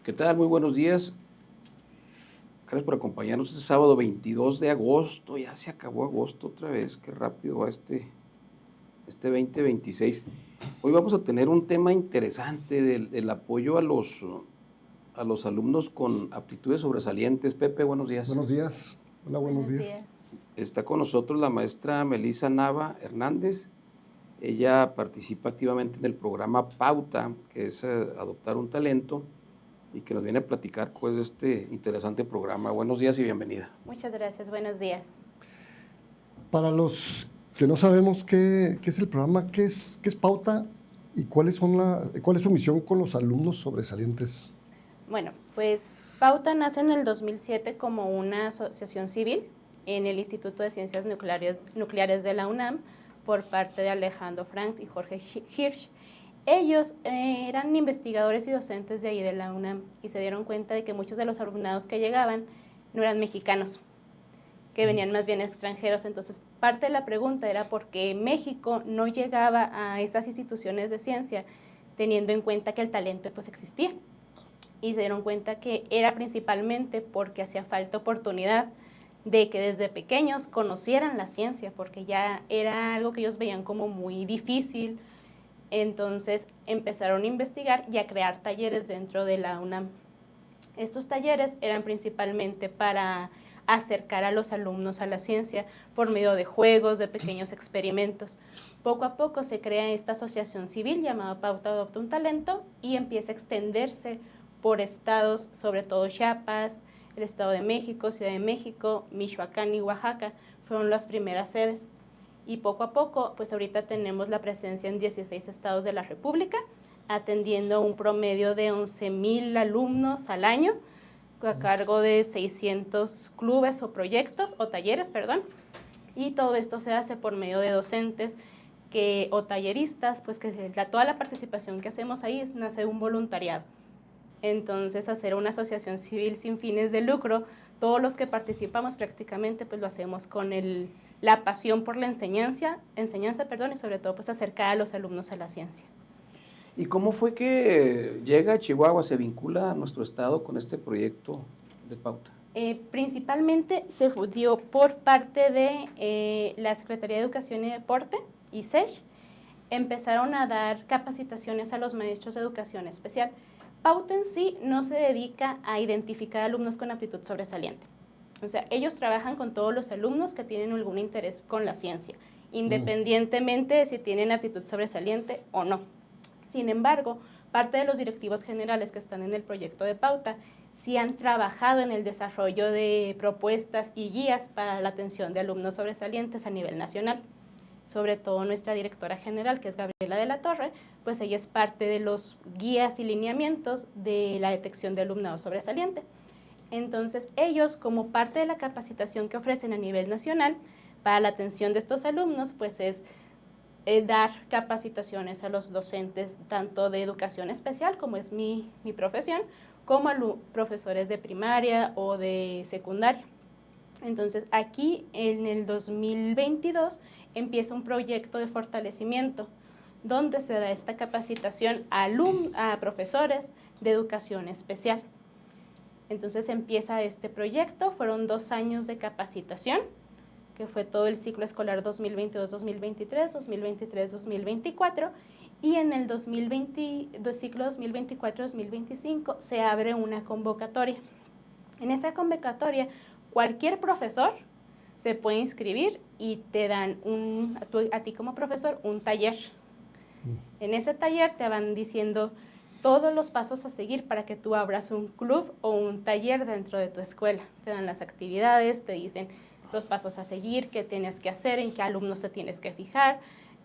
¿Qué tal? Muy buenos días. Gracias por acompañarnos este sábado 22 de agosto. Ya se acabó agosto otra vez. Qué rápido va este 2026. Hoy vamos a tener un tema interesante del apoyo a los alumnos con aptitudes sobresalientes. Pepe, buenos días. Buenos días. Hola, buenos Buenos días. días. Está con nosotros la maestra Melissa Nava Hernández. Ella participa activamente en el programa Pauta, que es adoptar un talento, y que nos viene a platicar pues de este interesante programa. Buenos días y bienvenida. Muchas gracias. Buenos días. Para los que no sabemos qué es el programa, qué es Pauta y cuál es su misión con los alumnos sobresalientes. Bueno, pues Pauta nace en el 2007 como una asociación civil en el Instituto de Ciencias Nucleares de la UNAM por parte de Alejandro Frank y Jorge Hirsch. Ellos eran investigadores y docentes de ahí de la UNAM y se dieron cuenta de que muchos de los alumnados que llegaban no eran mexicanos, que venían más bien extranjeros. Entonces, parte de la pregunta era por qué México no llegaba a estas instituciones de ciencia, teniendo en cuenta que el talento pues existía. Y se dieron cuenta que era principalmente porque hacía falta oportunidad de que desde pequeños conocieran la ciencia, porque ya era algo que ellos veían como muy difícil. Entonces empezaron a investigar y a crear talleres dentro de la UNAM. Estos talleres eran principalmente para acercar a los alumnos a la ciencia por medio de juegos, de pequeños experimentos. Poco a poco se crea esta asociación civil llamada Pauta Adopta un Talento y empieza a extenderse por estados, sobre todo Chiapas, el Estado de México, Ciudad de México, Michoacán y Oaxaca fueron las primeras sedes. Y poco a poco, pues ahorita tenemos la presencia en 16 estados de la República, atendiendo un promedio de 11,000 alumnos al año, a cargo de 600 clubes o proyectos, o talleres, perdón, y todo esto se hace por medio de docentes o talleristas, pues que toda la participación que hacemos ahí nace un voluntariado. Entonces, hacer una asociación civil sin fines de lucro, todos los que participamos prácticamente pues lo hacemos con la pasión por la enseñanza, y sobre todo pues acercar a los alumnos a la ciencia. ¿Y cómo fue que llega a Chihuahua, se vincula a nuestro estado con este proyecto de Pauta? Principalmente se dio por parte de la Secretaría de Educación y Deporte, ISESH. Empezaron a dar capacitaciones a los maestros de educación especial. Pauta en sí no se dedica a identificar alumnos con aptitud sobresaliente. O sea, ellos trabajan con todos los alumnos que tienen algún interés con la ciencia, independientemente de si tienen aptitud sobresaliente o no. Sin embargo, parte de los directivos generales que están en el proyecto de Pauta sí han trabajado en el desarrollo de propuestas y guías para la atención de alumnos sobresalientes a nivel nacional. Sobre todo nuestra directora general, que es Gabriela de la Torre, pues ella es parte de los guías y lineamientos de la detección de alumnado sobresaliente. Entonces, ellos, como parte de la capacitación que ofrecen a nivel nacional para la atención de estos alumnos, pues es dar capacitaciones a los docentes, tanto de educación especial, como es mi profesión, como a profesores de primaria o de secundaria. Entonces, aquí en el 2022 empieza un proyecto de fortalecimiento donde se da esta capacitación a profesores de educación especial. Entonces empieza este proyecto, fueron 2 años de capacitación, que fue todo el ciclo escolar 2022-2023, 2023-2024, y en el ciclo 2024-2025 se abre una convocatoria. En esta convocatoria, cualquier profesor se puede inscribir y te dan a ti como profesor un taller. En ese taller te van diciendo todos los pasos a seguir para que tú abras un club o un taller dentro de tu escuela. Te dan las actividades, te dicen los pasos a seguir, qué tienes que hacer, en qué alumnos te tienes que fijar.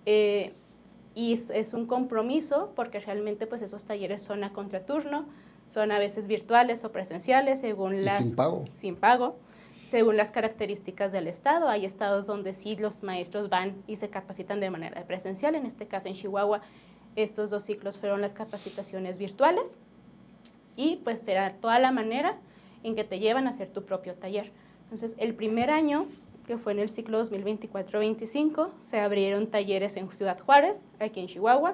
Y es un compromiso porque realmente pues esos talleres son a contraturno, son a veces virtuales o presenciales según sin pago, según las características del estado. Hay estados donde sí los maestros van y se capacitan de manera presencial. En este caso en Chihuahua estos 2 ciclos fueron las capacitaciones virtuales y pues será toda la manera en que te llevan a hacer tu propio taller. Entonces el primer año, que fue en el ciclo 2024-25, se abrieron talleres en Ciudad Juárez, aquí en Chihuahua,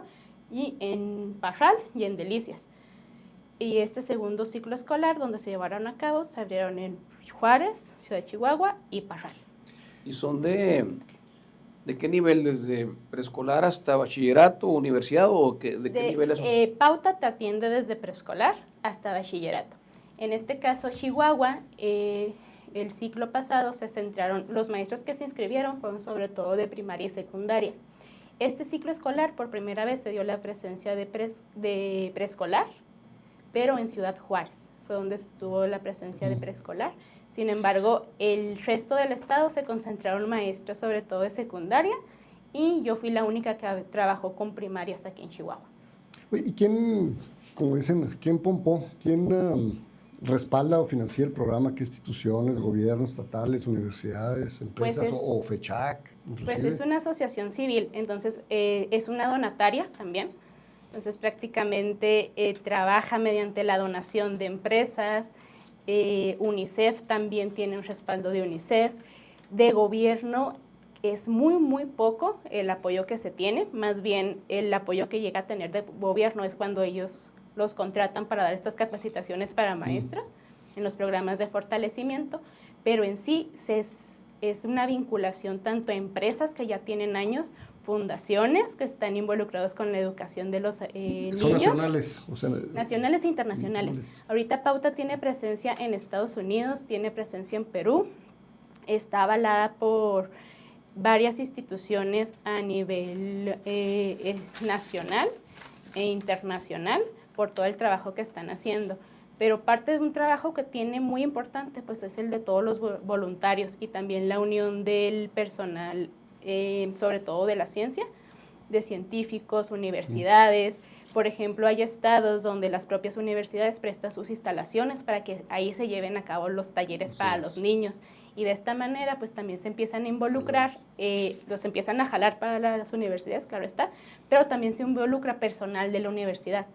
y en Parral y en Delicias. y este segundo ciclo escolar donde se llevaron a cabo se abrieron en Juárez, Ciudad de Chihuahua y Parral. ¿Y son de qué nivel? ¿Desde preescolar hasta bachillerato, universidad o de qué niveles son? Pauta te atiende desde preescolar hasta bachillerato. En este caso, Chihuahua, el ciclo pasado se centraron, los maestros que se inscribieron fueron sobre todo de primaria y secundaria. Este ciclo escolar por primera vez se dio la presencia de preescolar, pero en Ciudad Juárez fue donde estuvo la presencia de preescolar. Sin embargo, el resto del estado se concentraron maestros sobre todo de secundaria y yo fui la única que trabajó con primarias aquí en Chihuahua. Oye, ¿y quién, como dicen, quién pompó, quién respalda o financia el programa? ¿Qué instituciones, gobiernos estatales, universidades, empresas o FECHAC? Inclusive? Pues es una asociación civil, entonces es una donataria también. Entonces prácticamente trabaja mediante la donación de empresas. UNICEF también tiene un respaldo de UNICEF. De gobierno es muy poco el apoyo que se tiene, más bien el apoyo que llega a tener de gobierno es cuando ellos los contratan para dar estas capacitaciones para maestros en los programas de fortalecimiento, pero en sí es una vinculación tanto a empresas que ya tienen años, fundaciones que están involucrados con la educación de los niños. Son nacionales. O sea, nacionales e internacionales. Ahorita Pauta tiene presencia en Estados Unidos, tiene presencia en Perú, está avalada por varias instituciones a nivel nacional e internacional por todo el trabajo que están haciendo. Pero parte de un trabajo que tiene muy importante pues es el de todos los voluntarios y también la unión del personal, sobre todo de la ciencia, de científicos, universidades. Por ejemplo, hay estados donde las propias universidades prestan sus instalaciones para que ahí se lleven a cabo los talleres para los niños. Y de esta manera, pues también se empiezan a involucrar, los empiezan a jalar para las universidades, claro está, pero también se involucra personal de la universidad.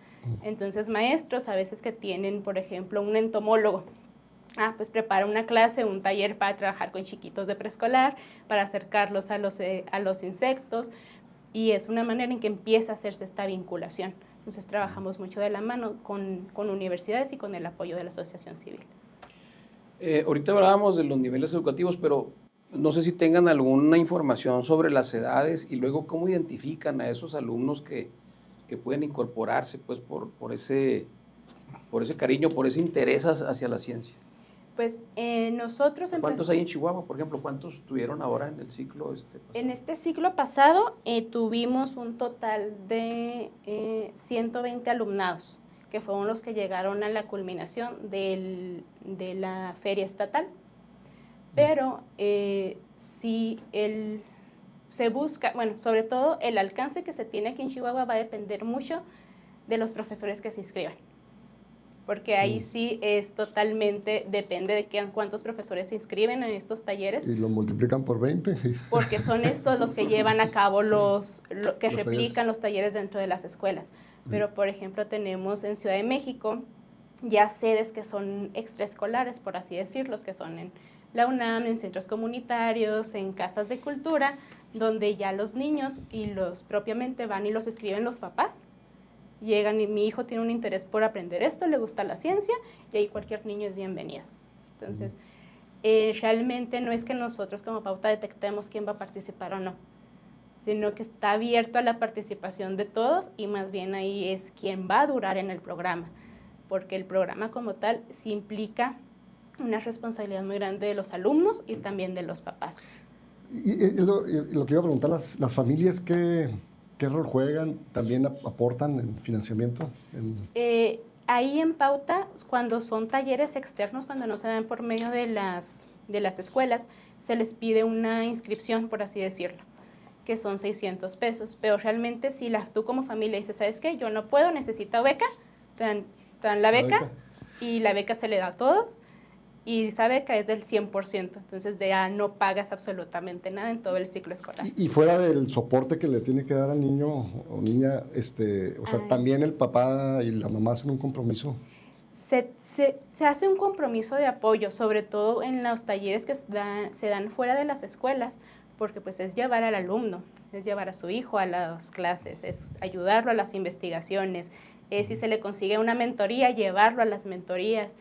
Entonces, maestros a veces que tienen, por ejemplo, un entomólogo, pues prepara una clase, un taller para trabajar con chiquitos de preescolar, para acercarlos a los insectos, y es una manera en que empieza a hacerse esta vinculación. Entonces, trabajamos mucho de la mano con universidades y con el apoyo de la asociación civil. Ahorita hablábamos de los niveles educativos, pero no sé si tengan alguna información sobre las edades y luego cómo identifican a esos alumnos que pueden incorporarse pues, por ese cariño, por ese interés hacia la ciencia. Pues nosotros... ¿Cuántos hay en Chihuahua, por ejemplo? ¿Cuántos tuvieron ahora en el ciclo pasado? En este ciclo pasado tuvimos un total de 120 alumnados, que fueron los que llegaron a la culminación de la feria estatal. Pero si se busca, bueno, sobre todo el alcance que se tiene aquí en Chihuahua va a depender mucho de los profesores que se inscriban. Porque ahí sí es totalmente, depende de cuántos profesores se inscriben en estos talleres. Y lo multiplican por 20. Porque son estos los que llevan a cabo que replican los talleres dentro de las escuelas. Pero, por ejemplo, tenemos en Ciudad de México ya sedes que son extraescolares, por así decirlo, que son en la UNAM, en centros comunitarios, en casas de cultura, donde ya los niños propiamente van y los escriben los papás. Llegan y mi hijo tiene un interés por aprender esto, le gusta la ciencia, y ahí cualquier niño es bienvenido. Entonces, realmente no es que nosotros como Pauta detectemos quién va a participar o no, sino que está abierto a la participación de todos y más bien ahí es quién va a durar en el programa, porque el programa como tal sí implica una responsabilidad muy grande de los alumnos y también de los papás. Y lo que iba a preguntar, las familias, ¿qué rol juegan? ¿También aportan en financiamiento? Ahí en Pauta, cuando son talleres externos, cuando no se dan por medio de las escuelas, se les pide una inscripción, por así decirlo, que son 600 pesos. Pero realmente si tú como familia dices, ¿sabes qué? Yo no puedo, necesito beca, te dan la beca y la beca se le da a todos. Y esa beca es del 100%, entonces ya no pagas absolutamente nada en todo el ciclo escolar. Y fuera del soporte que le tiene que dar al niño o niña, o sea, también el papá y la mamá hacen un compromiso. Se hace un compromiso de apoyo, sobre todo en los talleres que se dan fuera de las escuelas, porque pues es llevar al alumno, es llevar a su hijo a las clases, es ayudarlo a las investigaciones, Si se le consigue una mentoría, llevarlo a las mentorías.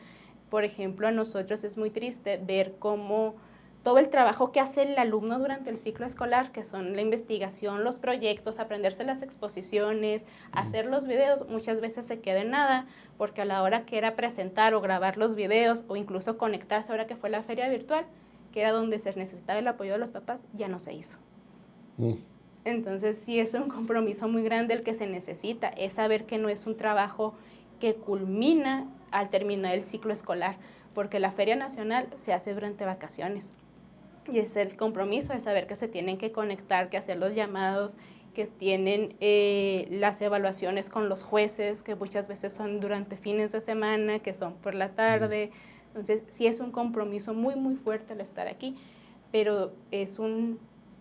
Por ejemplo, a nosotros es muy triste ver cómo todo el trabajo que hace el alumno durante el ciclo escolar, que son la investigación, los proyectos, aprenderse las exposiciones, hacer los videos, muchas veces se queda en nada, porque a la hora que era presentar o grabar los videos o incluso conectarse ahora que fue la feria virtual, que era donde se necesitaba el apoyo de los papás, ya no se hizo. Entonces sí es un compromiso muy grande el que se necesita, es saber que no es un trabajo que culmina al terminar el ciclo escolar, porque la Feria Nacional se hace durante vacaciones. Y es el compromiso de saber que se tienen que conectar, que hacer los llamados, que tienen las evaluaciones con los jueces, que muchas veces son durante fines de semana, que son por la tarde. Entonces, sí es un compromiso muy, muy fuerte el estar aquí, pero es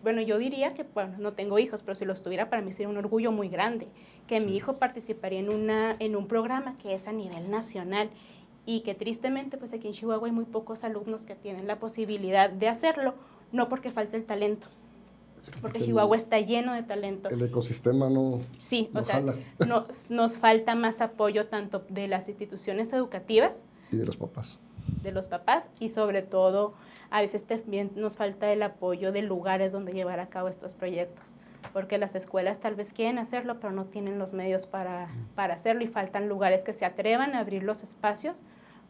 bueno, yo diría que, bueno, no tengo hijos, pero si los tuviera, para mí sería un orgullo muy grande, que mi hijo participaría en un programa que es a nivel nacional, y que tristemente pues aquí en Chihuahua hay muy pocos alumnos que tienen la posibilidad de hacerlo, no porque falte el talento, porque Chihuahua está lleno de talento. El ecosistema no Sí, no o sea, jala. nos falta más apoyo tanto de las instituciones educativas, Y de los papás. de los papás, y sobre todo a veces también nos falta el apoyo de lugares donde llevar a cabo estos proyectos, porque las escuelas tal vez quieren hacerlo, pero no tienen los medios para hacerlo, y faltan lugares que se atrevan a abrir los espacios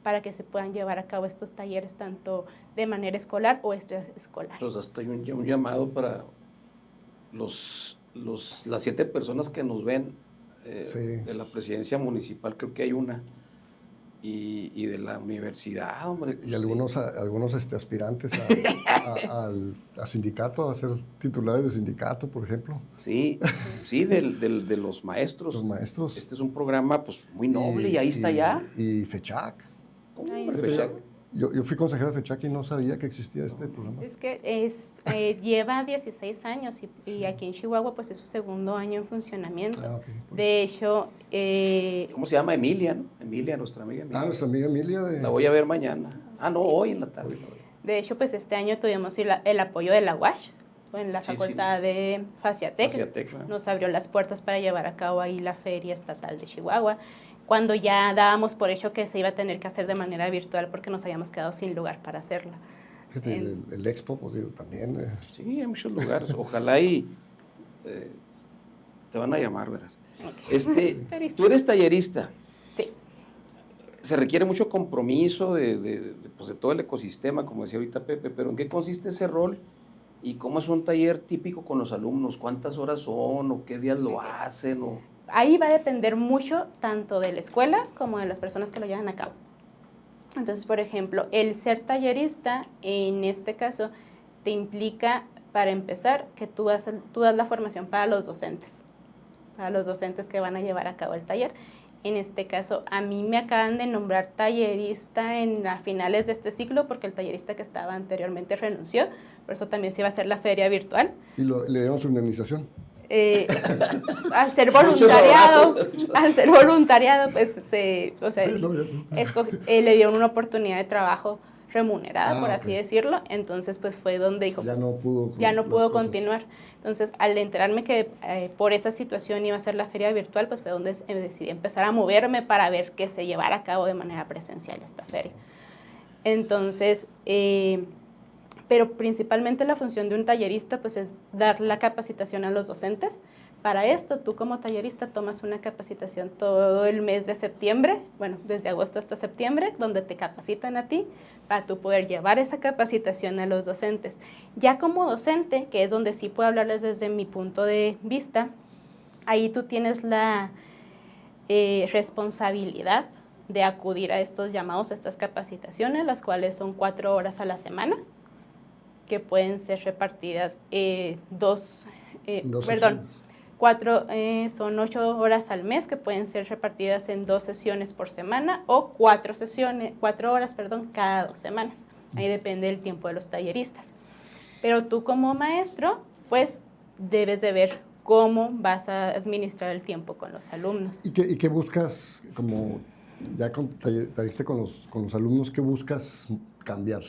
para que se puedan llevar a cabo estos talleres tanto de manera escolar o extraescolar. Pues hasta hay un llamado para las 7 personas que nos ven Sí. de la presidencia municipal, creo que hay una, y de la universidad, hombre. Y algunos aspirantes a sindicato, a ser titulares de sindicato, por ejemplo. Sí, sí, de los maestros. Los maestros. Este es un programa pues muy noble y ahí está ya. Y FECHAC. Ay, Hombre, sí. Yo fui consejero de FECHAC y no sabía que existía este programa. Es que lleva 16 años y aquí en Chihuahua pues es su segundo año en funcionamiento. Ah, ok. De hecho... ¿Cómo se llama? Emilia, ¿no? Emilia, nuestra amiga Emilia. Nuestra amiga Emilia. La voy a ver mañana. No, Sí. hoy en la tarde. De hecho, pues este año tuvimos el apoyo de la UASH, en la Sí, Facultad de Faciatec. Faciatec, claro. Nos abrió las puertas para llevar a cabo ahí la Feria Estatal de Chihuahua, cuando ya dábamos por hecho que se iba a tener que hacer de manera virtual porque nos habíamos quedado sin lugar para hacerla. Fíjate, el Expo, pues digo, también. Sí, hay muchos lugares. Ojalá y te van a llamar, verás. Okay. Tú eres tallerista. Sí. Se requiere mucho compromiso de todo el ecosistema, como decía ahorita Pepe, pero ¿en qué consiste ese rol? ¿Y cómo es un taller típico con los alumnos? ¿Cuántas horas son? ¿O qué días lo hacen? Ahí va a depender mucho tanto de la escuela como de las personas que lo llevan a cabo. Entonces, por ejemplo, el ser tallerista, en este caso, te implica, para empezar, que tú das la formación para los docentes que van a llevar a cabo el taller. En este caso, a mí me acaban de nombrar tallerista a finales de este ciclo, porque el tallerista que estaba anteriormente renunció, por eso también se iba a hacer la feria virtual. ¿Y le dieron su indemnización? Al ser voluntariado, pues le dieron una oportunidad de trabajo remunerada, por así decirlo. Entonces, pues fue donde dijo, ya no pudo continuar. Entonces, al enterarme que por esa situación iba a ser la feria virtual, pues fue donde decidí empezar a moverme para ver que se llevara a cabo de manera presencial esta feria. Entonces, pero principalmente la función de un tallerista pues es dar la capacitación a los docentes. Para esto, tú como tallerista tomas una capacitación todo el mes de septiembre, bueno, desde agosto hasta septiembre, donde te capacitan a ti para tú poder llevar esa capacitación a los docentes. Ya como docente, que es donde sí puedo hablarles desde mi punto de vista, ahí tú tienes la responsabilidad de acudir a estos llamados, a estas capacitaciones, las cuales son 4 horas a la semana, que pueden ser repartidas son 8 horas al mes, que pueden ser repartidas en 2 sesiones por semana o 4 horas cada 2 semanas. Ahí depende del tiempo de los talleristas. Pero tú como maestro, pues debes de ver cómo vas a administrar el tiempo con los alumnos. ¿Y qué buscas, como ya talleriste con los alumnos, qué buscas cambiar?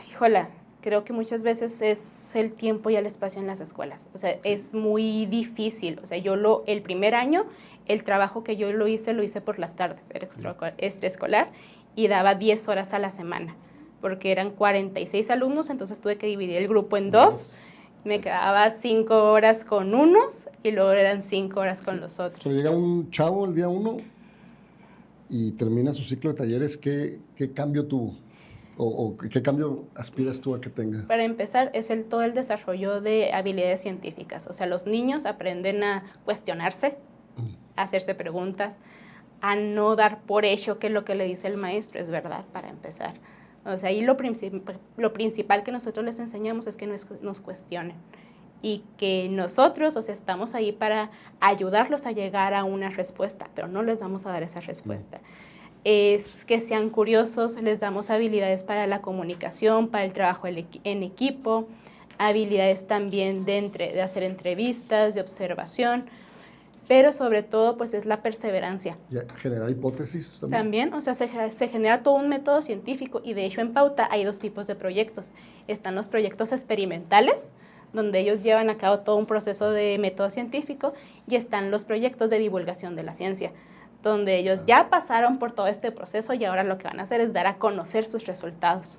Híjola, creo que muchas veces es el tiempo y el espacio en las escuelas. O sea, sí, es muy difícil. O sea, el primer año, el trabajo que yo lo hice por las tardes, era extraescolar, y daba 10 horas a la semana, porque eran 46 alumnos, entonces tuve que dividir el grupo en dos. Me quedaba 5 horas con unos y luego eran 5 horas con los otros. Pero llega un chavo el día 1 y termina su ciclo de talleres, ¿qué cambio tuvo? ¿O qué cambio aspiras tú a que tenga? Para empezar, es todo el desarrollo de habilidades científicas. O sea, los niños aprenden a cuestionarse, a hacerse preguntas, a no dar por hecho que lo que le dice el maestro es verdad, para empezar. O sea, ahí lo principal que nosotros les enseñamos es que nos cuestionen y que nosotros, o sea, estamos ahí para ayudarlos a llegar a una respuesta, pero no les vamos a dar esa respuesta. Es que sean curiosos, les damos habilidades para la comunicación, para el trabajo en equipo, habilidades también de hacer entrevistas, de observación, pero sobre todo pues es la perseverancia. ¿Y generar hipótesis también? También, o sea, se genera todo un método científico y de hecho en Pauta hay 2 tipos de proyectos. Están los proyectos experimentales, donde ellos llevan a cabo todo un proceso de método científico, y están los proyectos de divulgación de la ciencia, donde ellos ya pasaron por todo este proceso y ahora lo que van a hacer es dar a conocer sus resultados.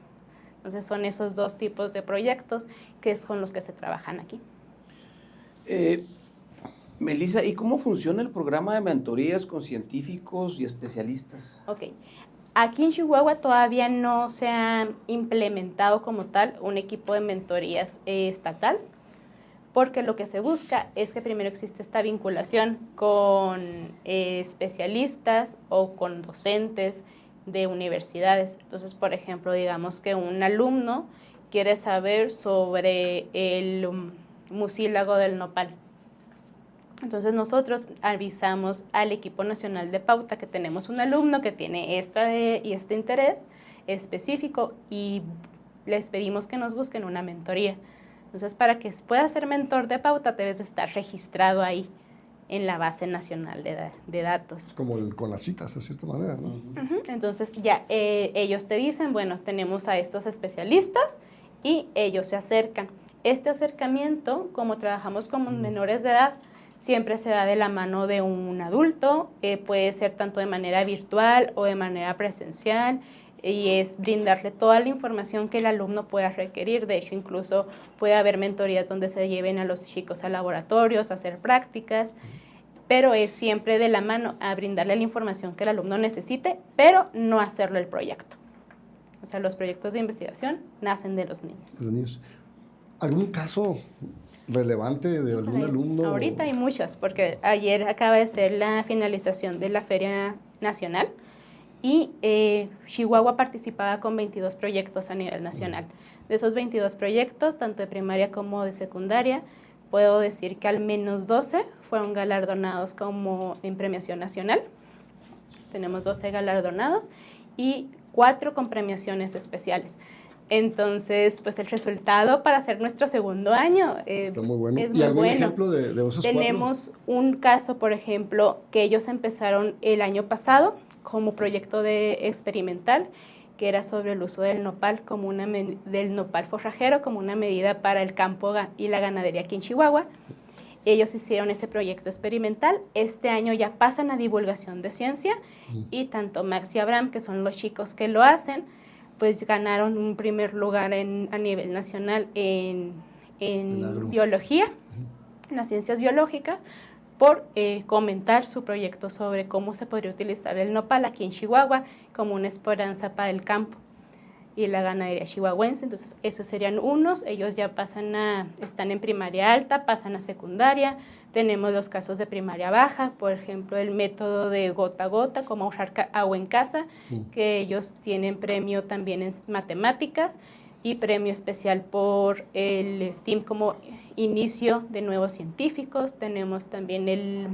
Entonces son esos 2 tipos de proyectos que es con los que se trabajan aquí. Melissa, ¿y cómo funciona el programa de mentorías con científicos y especialistas? Ok. Aquí en Chihuahua todavía no se ha implementado como tal un equipo de mentorías estatal, porque lo que se busca es que primero existe esta vinculación con especialistas o con docentes de universidades. Entonces, por ejemplo, digamos que un alumno quiere saber sobre el mucílago del nopal. Entonces nosotros avisamos al equipo nacional de Pauta que tenemos un alumno que tiene este interés específico y les pedimos que nos busquen una mentoría. Entonces, para que puedas ser mentor de Pauta, debes de estar registrado ahí en la base nacional de datos. Como con las citas, de cierta manera, ¿no? Entonces, ya ellos te dicen, bueno, tenemos a estos especialistas y ellos se acercan. Este acercamiento, como trabajamos con menores de edad, siempre se da de la mano de un adulto, puede ser tanto de manera virtual o de manera presencial, y es brindarle toda la información que el alumno pueda requerir. De hecho, incluso puede haber mentorías donde se lleven a los chicos a laboratorios, a hacer prácticas, pero es siempre de la mano a brindarle la información que el alumno necesite, pero no hacerle el proyecto. O sea, los proyectos de investigación nacen de los niños. Los niños. ¿Algún caso relevante de algún alumno? Ahorita hay muchas, porque ayer acaba de ser la finalización de la Feria Nacional y Chihuahua participaba con 22 proyectos a nivel nacional. De esos 22 proyectos, tanto de primaria como de secundaria, puedo decir que al menos 12 fueron galardonados como en premiación nacional. Tenemos 12 galardonados y 4 con premiaciones especiales. Entonces, pues el resultado para hacer nuestro segundo año está muy bueno. Es ¿Y muy algún bueno. ejemplo de esos 4? Tenemos un caso, por ejemplo, que ellos empezaron el año pasado como proyecto experimental, que era sobre el uso del nopal del nopal forrajero como una medida para el campo y la ganadería aquí en Chihuahua. Ellos hicieron ese proyecto experimental. Este año ya pasan a divulgación de ciencia y tanto Max y Abraham, que son los chicos que lo hacen, pues ganaron un primer lugar a nivel nacional en biología, en las ciencias biológicas, por comentar su proyecto sobre cómo se podría utilizar el nopal aquí en Chihuahua como una esperanza para el campo y la ganadería chihuahuense. Entonces, esos serían unos. Ellos ya están en primaria alta, pasan a secundaria. Tenemos los casos de primaria baja, por ejemplo, el método de gota a gota, como ahorrar agua en casa, que ellos tienen premio también en matemáticas y premio especial por el STEAM como inicio de nuevos científicos. Tenemos también el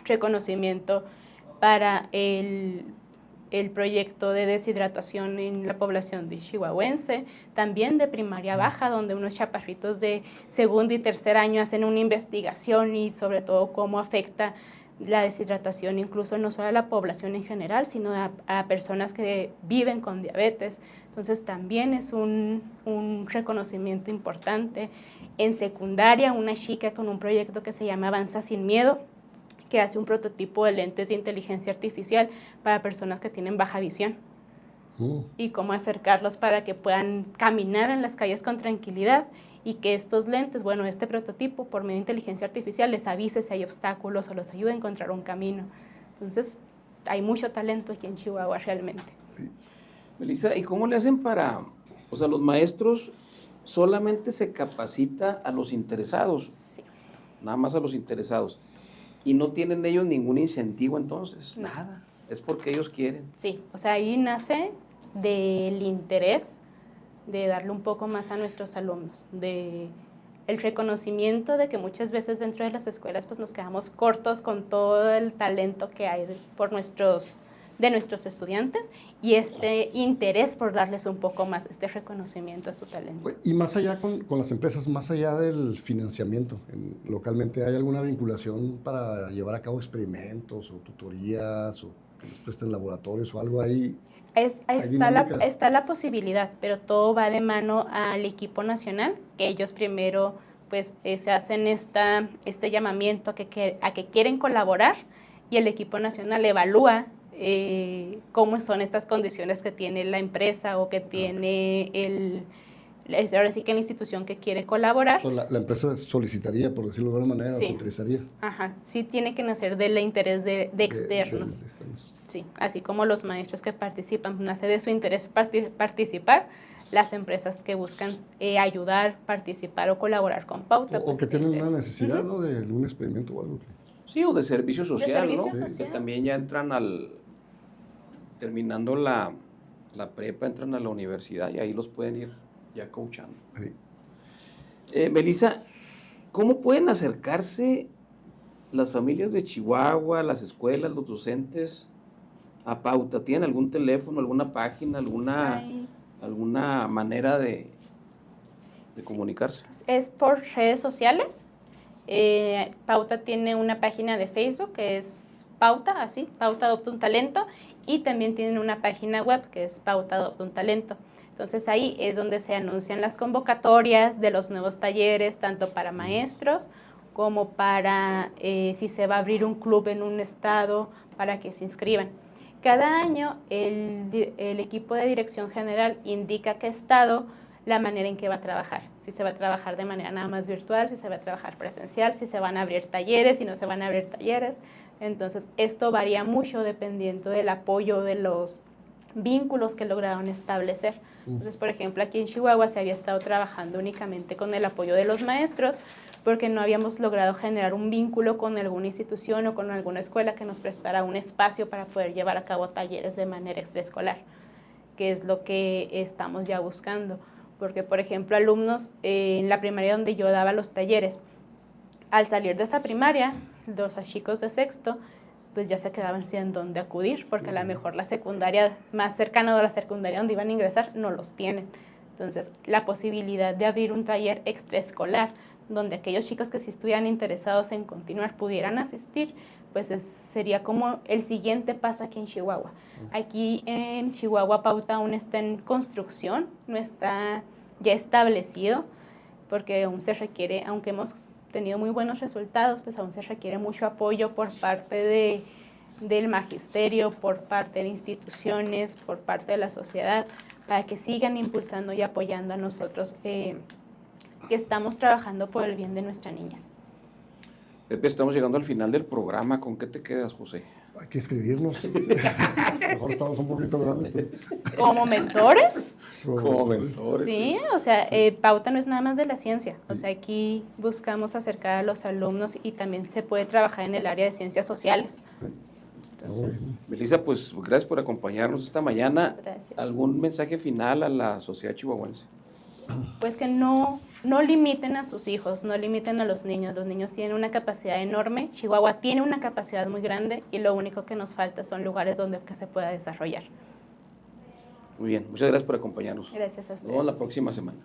reconocimiento para el proyecto de deshidratación en la población de chihuahuense, también de primaria baja, donde unos chaparritos de segundo y tercer año hacen una investigación y sobre todo cómo afecta la deshidratación incluso no solo a la población en general, sino a personas que viven con diabetes. Entonces también es un reconocimiento importante. En secundaria, una chica con un proyecto que se llama Avanza Sin Miedo, que hace un prototipo de lentes de inteligencia artificial para personas que tienen baja visión. Y cómo acercarlos para que puedan caminar en las calles con tranquilidad y que estos lentes, bueno, este prototipo por medio de inteligencia artificial les avise si hay obstáculos o los ayude a encontrar un camino. Entonces, hay mucho talento aquí en Chihuahua realmente. Melissa, ¿y cómo le hacen o sea, los maestros solamente se capacita a los interesados? Sí. Nada más a los interesados. ¿Y no tienen ellos ningún incentivo entonces? No. Nada. Es porque ellos quieren. Sí, o sea, ahí nace del interés de darle un poco más a nuestros alumnos, de el reconocimiento de que muchas veces dentro de las escuelas pues nos quedamos cortos con todo el talento que hay de nuestros estudiantes y este interés por darles un poco más este reconocimiento a su talento. Y más allá con las empresas, más allá del financiamiento, localmente, ¿hay alguna vinculación para llevar a cabo experimentos o tutorías o que les presten laboratorios o algo ahí? Está la posibilidad, pero todo va de mano al equipo nacional, que ellos primero pues se hacen este llamamiento a que quieren colaborar y el equipo nacional evalúa cómo son estas condiciones que tiene la empresa o que tiene ahora sí que la institución que quiere colaborar. Entonces, la empresa solicitaría, por decirlo de alguna manera, sí. o se interesaría. Ajá, sí tiene que nacer del interés de externos. De externos. Sí, así como los maestros que participan, nace de su interés participar, las empresas que buscan ayudar, participar o colaborar con Pauta. O que tienen una necesidad, ¿no? De algún experimento o algo. Sí, o de servicio social, de servicio ¿no? social. Que también ya entran terminando la prepa, entran a la universidad y ahí los pueden ir ya coachando. Sí. Melissa, ¿cómo pueden acercarse las familias de Chihuahua, las escuelas, los docentes a Pauta? ¿Tienen algún teléfono, alguna página, alguna manera de comunicarse? Es por redes sociales. Pauta tiene una página de Facebook que es Pauta Adopta un Talento, y también tienen una página web que es Pauta Adopta un Talento. Entonces ahí es donde se anuncian las convocatorias de los nuevos talleres, tanto para maestros como para si se va a abrir un club en un estado para que se inscriban. Cada año el equipo de dirección general indica a qué estado la manera en que va a trabajar. Si se va a trabajar de manera nada más virtual, si se va a trabajar presencial, si se van a abrir talleres, si no se van a abrir talleres. Entonces, esto varía mucho dependiendo del apoyo de los vínculos que lograron establecer. Entonces, por ejemplo, aquí en Chihuahua se había estado trabajando únicamente con el apoyo de los maestros porque no habíamos logrado generar un vínculo con alguna institución o con alguna escuela que nos prestara un espacio para poder llevar a cabo talleres de manera extraescolar, que es lo que estamos ya buscando. Porque, por ejemplo, alumnos en la primaria donde yo daba los talleres, al salir de esa primaria, los chicos de sexto, pues ya se quedaban sin dónde acudir, porque a lo mejor la secundaria más cercana a la secundaria donde iban a ingresar no los tienen. Entonces, la posibilidad de abrir un taller extraescolar, donde aquellos chicos que sí estuvieran interesados en continuar pudieran asistir, pues sería como el siguiente paso aquí en Chihuahua. Aquí en Chihuahua Pauta aún está en construcción, no está ya establecido, porque aún se requiere, aunque hemos tenido muy buenos resultados, pues aún se requiere mucho apoyo por parte del magisterio, por parte de instituciones, por parte de la sociedad, para que sigan impulsando y apoyando a nosotros que estamos trabajando por el bien de nuestras niñas. Pepe, estamos llegando al final del programa. ¿Con qué te quedas, José? Hay que escribirnos. Mejor estamos un poquito grandes. Pero... ¿Como mentores? Como mentores. Sí, o sea, Pauta no es nada más de la ciencia. O sea, aquí buscamos acercar a los alumnos y también se puede trabajar en el área de ciencias sociales. Entonces, Melissa, pues gracias por acompañarnos esta mañana. Gracias. ¿Algún mensaje final a la sociedad chihuahuense? Pues que no limiten a sus hijos, no limiten a los niños. Los niños tienen una capacidad enorme. Chihuahua tiene una capacidad muy grande y lo único que nos falta son lugares donde que se pueda desarrollar. Muy bien, muchas gracias por acompañarnos. Gracias a ustedes. Nos vemos la próxima semana.